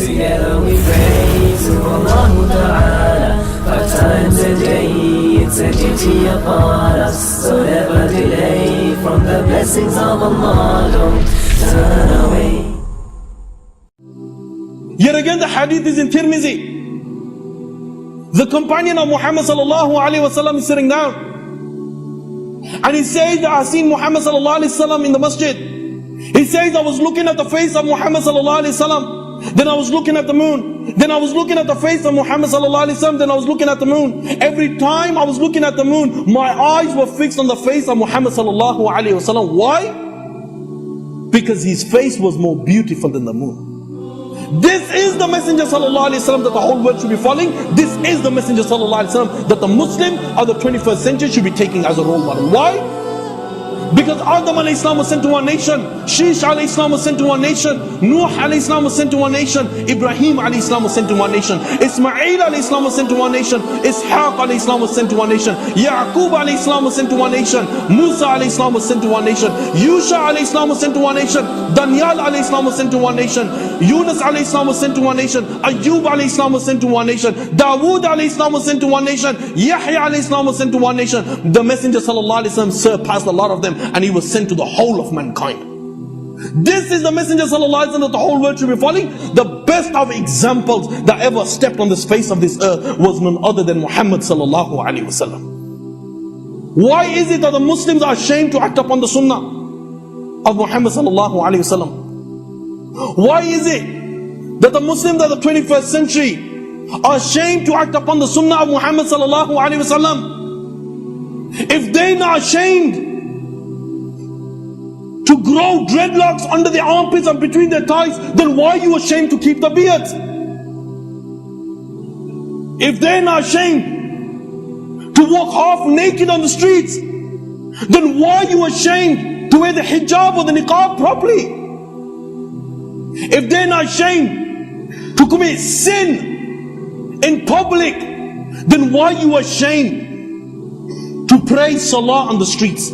Together we pray to Allah Ta'ala 5 times a day. It's a duty upon us, so never delay from the blessings of Allah. Don't turn away. Yet again the hadith is in Tirmizi. The companion of Muhammad sallallahu alaihi wasallam is sitting down, and he says that I seen Muhammad sallallahu alaihi wasallam in the masjid. He says, I was looking at the face of Muhammad sallallahu alaihi wasallam, then I was looking at the moon, then I was looking at the face of Muhammad sallallahu alaihi wasallam, then I was looking at the moon. Every time I was looking at the moon, my eyes were fixed on the face of Muhammad sallallahu alaihi wasallam. Why? Because his face was more beautiful than the moon. This is the Messenger sallallahu alaihi wasallam that the whole world should be following. This is the Messenger sallallahu alaihi wasallam that the Muslim of the 21st century should be taking as a role model. Why? Because Adam alayhi salam was sent to one nation, Sheesh alayhi salam was sent to one nation, Nuh alayhi salam was sent to one nation, Ibrahim alayhi salam was sent to one nation, Ismail alayhi salam was sent to one nation, Ishaq alayhi salam was sent to one nation, Yaqub alayhi salam was sent to one nation, Musa alayhi salam was sent to one nation, Yusha alayhi salam was sent to one nation, Daniel alayhi salam was sent to one nation, Yunus alayhi salam was sent to one nation, Ayyub alayhi salam was sent to one nation, Dawood alayhi salam was sent to one nation, Yahya alayhi salam was sent to one nation. The Messenger sallallahu alaihi wasallam surpassed a lot of them, and he was sent to the whole of mankind. This is the Messenger sallallahu alaihi wasallam that the whole world should be following. The best of examples that ever stepped on the face of this earth was none other than Muhammad sallallahu alaihi wasallam. Why is it that the Muslims are ashamed to act upon the sunnah of Muhammad sallallahu alaihi wasallam? Why is it that the Muslims of the 21st century are ashamed to act upon the sunnah of Muhammad sallallahu alaihi wasallam? If they're not ashamed to grow dreadlocks under their armpits and between their thighs, then why are you ashamed to keep the beard? If they're not ashamed to walk half naked on the streets, then why are you ashamed to wear the hijab or the niqab properly? If they're not ashamed to commit sin in public, then why are you ashamed to pray salah on the streets?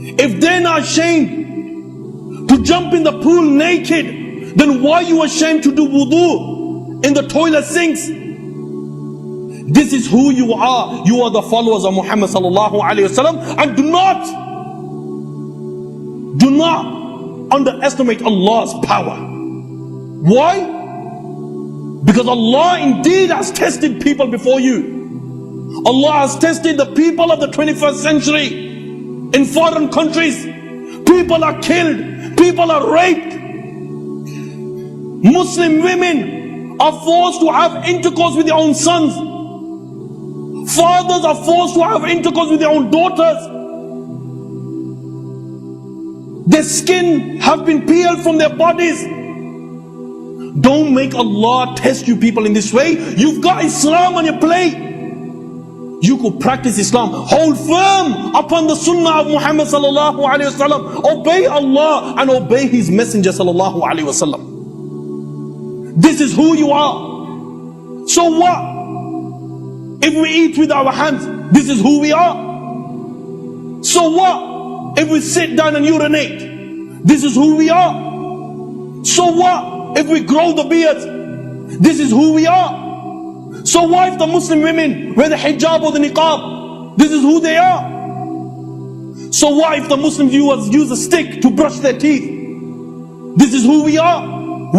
If they're not ashamed to jump in the pool naked, then why are you ashamed to do wudu in the toilet sinks? This is who you are. You are the followers of Muhammad sallallahu alaihi wasallam, and do not underestimate Allah's power. Why? Because Allah indeed has tested people before you. Allah has tested the people of the 21st century. In foreign countries, people are killed, people are raped. Muslim women are forced to have intercourse with their own sons. Fathers are forced to have intercourse with their own daughters. Their skin have been peeled from their bodies. Don't make Allah test you people in this way. You've got Islam on your plate. You could practice Islam, hold firm upon the sunnah of Muhammad sallallahu alaihi wasallam, obey Allah and obey His Messenger sallallahu alaihi wasallam. This is who you are. So what? If we eat with our hands, this is who we are. So what? If we sit down and urinate, this is who we are. So what? If we grow the beard, this is who we are. So why if the Muslim women wear the hijab or the niqab? This is who they are. So why if the Muslim viewers use a stick to brush their teeth? This is who we are.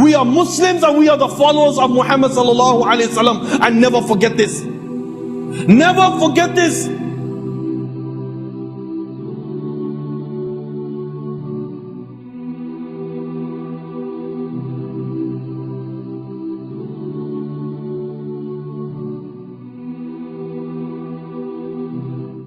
We are Muslims and we are the followers of Muhammad sallallahu alaihi wasallam. And never forget this. Never forget this.